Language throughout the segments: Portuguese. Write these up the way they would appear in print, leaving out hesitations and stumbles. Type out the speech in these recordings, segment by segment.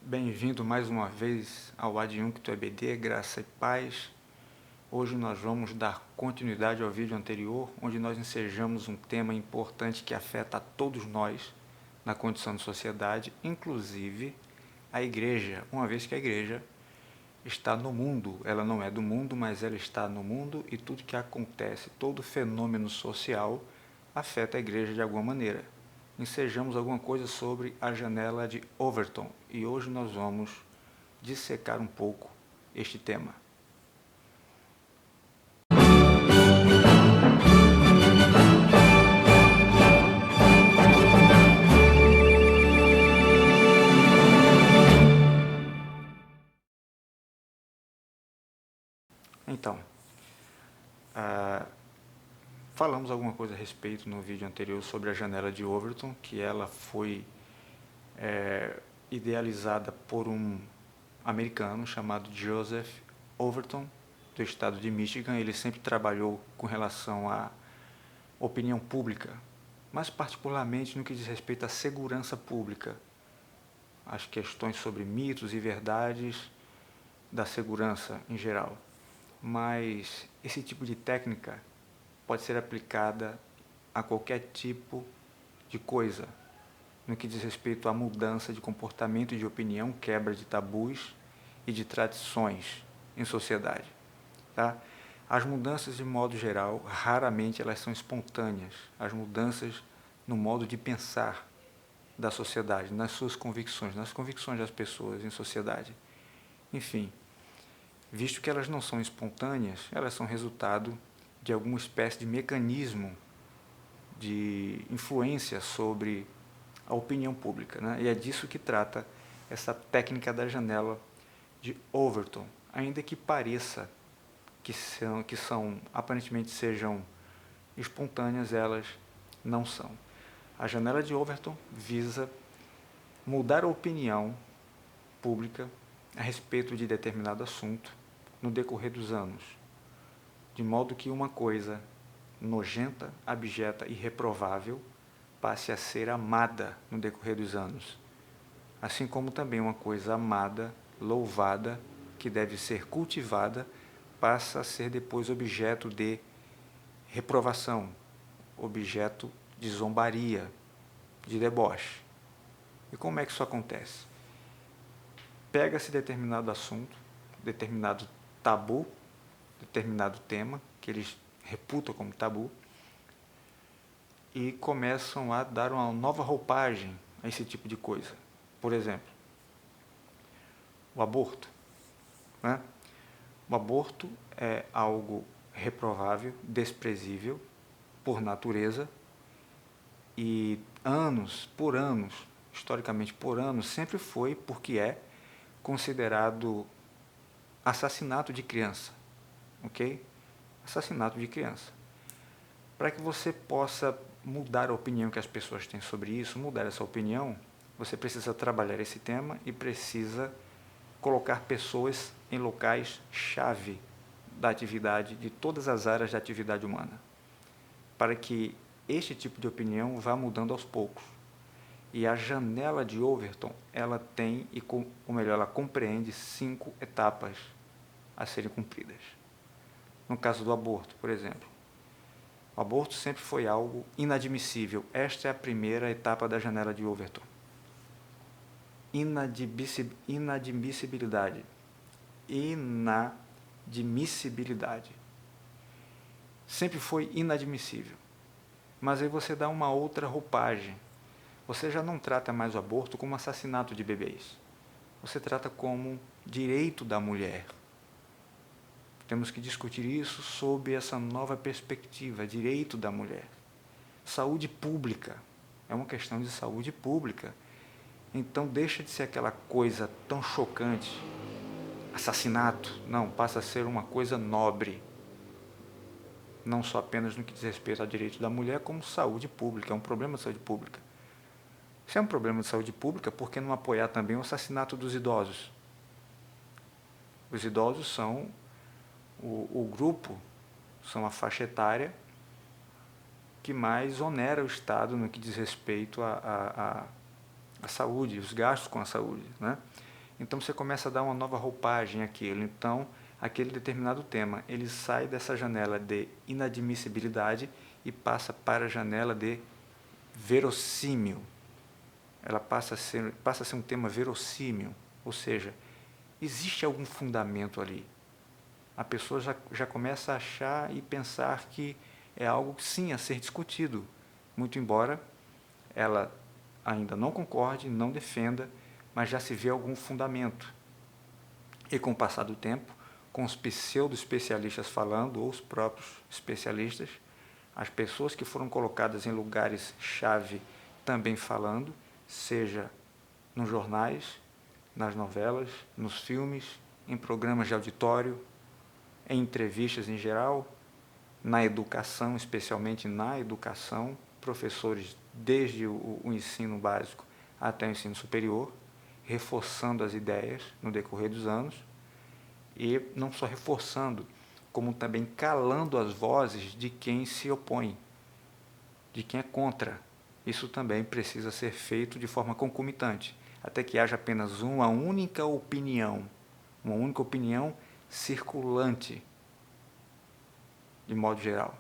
Bem-vindo mais uma vez ao Adjuncto EBD, Graça e Paz. Hoje nós vamos dar continuidade ao vídeo anterior, onde nós ensejamos um tema importante que afeta a todos nós na condição de sociedade, inclusive a igreja, uma vez que a igreja está no mundo. Ela não é do mundo, mas ela está no mundo e tudo que acontece, todo fenômeno social afeta a igreja de alguma maneira. Ensejamos alguma coisa sobre a janela de Overton e hoje nós vamos dissecar um pouco este tema. Então, falamos alguma coisa a respeito no vídeo anterior sobre a janela de Overton, que ela foi idealizada por um americano chamado Joseph Overton, do estado de Michigan. Ele sempre trabalhou com relação à opinião pública, mas particularmente no que diz respeito à segurança pública, as questões sobre mitos e verdades da segurança em geral. Mas esse tipo de técnica pode ser aplicada a qualquer tipo de coisa, no que diz respeito à mudança de comportamento e de opinião, quebra de tabus e de tradições em sociedade. Tá? As mudanças, de modo geral, raramente elas são espontâneas. As mudanças no modo de pensar da sociedade, nas suas convicções, nas convicções das pessoas em sociedade. Enfim, visto que elas não são espontâneas, elas são resultado de alguma espécie de mecanismo de influência sobre a opinião pública, né? E é disso que trata essa técnica da janela de Overton, ainda que pareça que são aparentemente sejam espontâneas, elas não são. A janela de Overton visa mudar a opinião pública a respeito de determinado assunto no decorrer dos anos, de modo que uma coisa nojenta, abjeta e reprovável passe a ser amada no decorrer dos anos, assim como também uma coisa amada, louvada, que deve ser cultivada, passa a ser depois objeto de reprovação, objeto de zombaria, de deboche. E como é que isso acontece? Pega-se determinado assunto, determinado tabu, determinado tema, que eles reputam como tabu, e começam a dar uma nova roupagem a esse tipo de coisa. Por exemplo, o aborto, né? O aborto é algo reprovável, desprezível, por natureza, e historicamente por anos, sempre foi, porque é considerado assassinato de criança, ok? Assassinato de criança. Para que você possa mudar a opinião que as pessoas têm sobre isso, mudar essa opinião, você precisa trabalhar esse tema e precisa colocar pessoas em locais-chave da atividade, de todas as áreas da atividade humana, para que este tipo de opinião vá mudando aos poucos. E a janela de Overton, ela tem, ou melhor, ela compreende 5 etapas a serem cumpridas. No caso do aborto, por exemplo, o aborto sempre foi algo inadmissível. Esta é a primeira etapa da janela de Overton. Inadmissibilidade. Inadmissibilidade. Sempre foi inadmissível. Mas aí você dá uma outra roupagem. Você já não trata mais o aborto como assassinato de bebês. Você trata como direito da mulher. Temos que discutir isso sob essa nova perspectiva, direito da mulher. Saúde pública. É uma questão de saúde pública. Então deixa de ser aquela coisa tão chocante, assassinato. Não, passa a ser uma coisa nobre. Não só apenas no que diz respeito ao direito da mulher, como saúde pública. É um problema de saúde pública. Se é um problema de saúde pública, por que não apoiar também o assassinato dos idosos? Os idosos são o grupo, são a faixa etária que mais onera o Estado no que diz respeito à saúde, os gastos com a saúde, né? Então você começa a dar uma nova roupagem àquilo. Então, aquele determinado tema, ele sai dessa janela de inadmissibilidade e passa para a janela de verossímil. Ela passa a ser um tema verossímil, ou seja, existe algum fundamento ali. A pessoa já começa a achar e pensar que é algo, sim, a ser discutido, muito embora ela ainda não concorde, não defenda, mas já se vê algum fundamento. E com o passar do tempo, com os pseudo-especialistas falando, ou os próprios especialistas, as pessoas que foram colocadas em lugares-chave também falando, seja nos jornais, nas novelas, nos filmes, em programas de auditório, em entrevistas em geral, na educação, especialmente na educação, professores desde o ensino básico até o ensino superior, reforçando as ideias no decorrer dos anos, e não só reforçando, como também calando as vozes de quem se opõe, de quem é contra. Isso também precisa ser feito de forma concomitante, até que haja apenas uma única opinião circulante, de modo geral.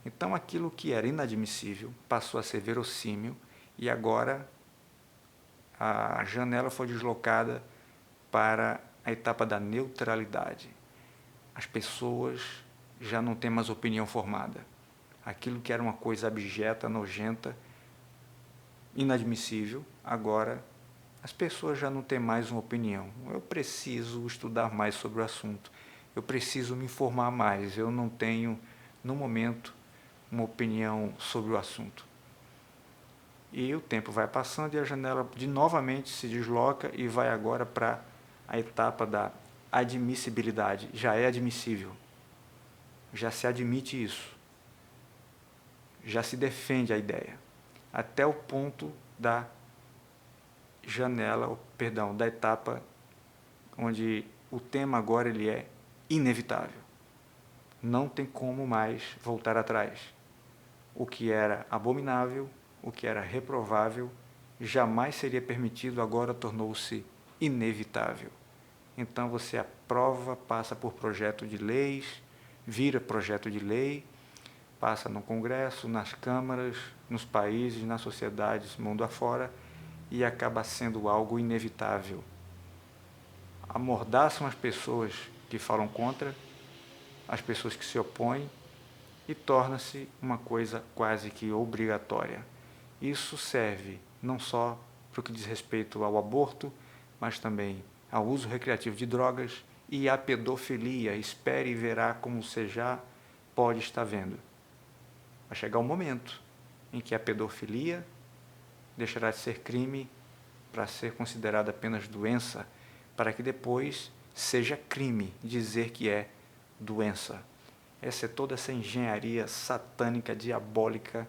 Então, aquilo que era inadmissível passou a ser verossímil e agora a janela foi deslocada para a etapa da neutralidade. As pessoas já não têm mais opinião formada. Aquilo que era uma coisa abjeta, nojenta, inadmissível, agora as pessoas já não têm mais uma opinião. Eu preciso estudar mais sobre o assunto. Eu preciso me informar mais. Eu não tenho, no momento, uma opinião sobre o assunto. E o tempo vai passando e a janela novamente se desloca e vai agora para a etapa da admissibilidade. Já é admissível. Já se admite isso. Já se defende a ideia. Até o ponto da da etapa onde o tema agora ele é inevitável. Não tem como mais voltar atrás. O que era abominável, o que era reprovável, jamais seria permitido, agora tornou-se inevitável. Então você aprova, passa por projeto de leis, vira projeto de lei, passa no Congresso, nas câmaras, nos países, nas sociedades, mundo afora, e acaba sendo algo inevitável. Amordaçam as pessoas que falam contra, as pessoas que se opõem, e torna-se uma coisa quase que obrigatória. Isso serve não só para o que diz respeito ao aborto, mas também ao uso recreativo de drogas e à pedofilia. Espere e verá como você já pode estar vendo. Vai chegar um momento em que a pedofilia deixará de ser crime para ser considerada apenas doença, para que depois seja crime dizer que é doença. Essa é toda essa engenharia satânica, diabólica,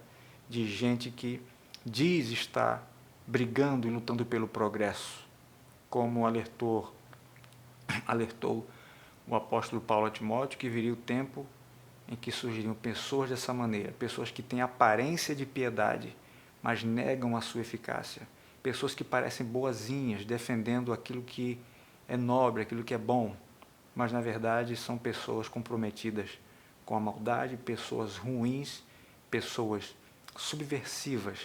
de gente que diz estar brigando e lutando pelo progresso, como alertou o apóstolo Paulo a Timóteo, que viria o tempo em que surgiriam pessoas dessa maneira, pessoas que têm aparência de piedade, mas negam a sua eficácia, pessoas que parecem boazinhas, defendendo aquilo que é nobre, aquilo que é bom, mas na verdade são pessoas comprometidas com a maldade, pessoas ruins, pessoas subversivas.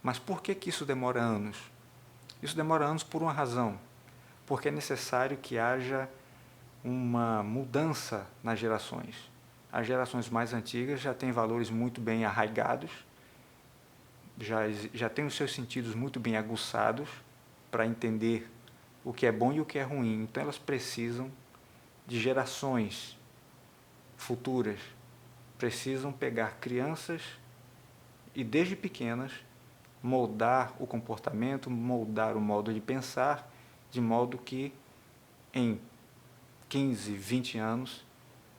Mas por que isso demora anos? Isso demora anos por uma razão, porque é necessário que haja uma mudança nas gerações. As gerações mais antigas já têm valores muito bem arraigados, já têm os seus sentidos muito bem aguçados para entender o que é bom e o que é ruim. Então elas precisam de gerações futuras, precisam pegar crianças e desde pequenas moldar o comportamento, moldar o modo de pensar, de modo que em 15, 20 anos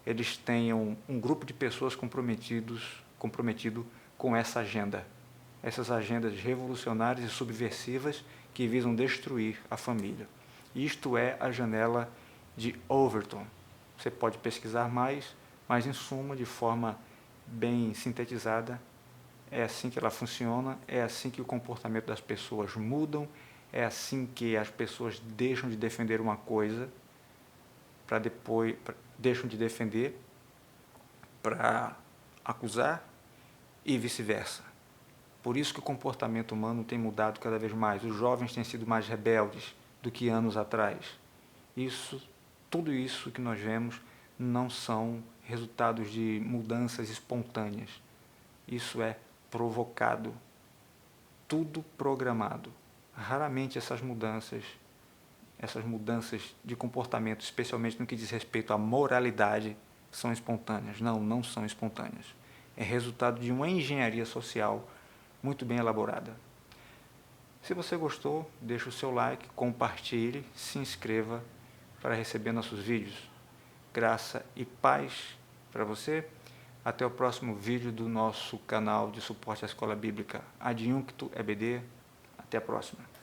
eles tenham um grupo de pessoas comprometido com essa agenda, essas agendas revolucionárias e subversivas que visam destruir a família. Isto é a janela de Overton. Você pode pesquisar mais, mas em suma, de forma bem sintetizada, é assim que ela funciona, é assim que o comportamento das pessoas mudam, É assim que as pessoas deixam de defender uma coisa para depois deixam de defender para acusar e vice-versa. Por isso que o comportamento humano tem mudado cada vez mais. Os jovens têm sido mais rebeldes do que anos atrás. Tudo isso que nós vemos não são resultados de mudanças espontâneas. Isso é provocado, tudo programado. Raramente essas mudanças de comportamento, especialmente no que diz respeito à moralidade, são espontâneas. Não, não são espontâneas. É resultado de uma engenharia social muito bem elaborada. Se você gostou, deixe o seu like, compartilhe, se inscreva para receber nossos vídeos. Graça e paz para você. Até o próximo vídeo do nosso canal de suporte à Escola Bíblica Adjuncto EBD. Até a próxima.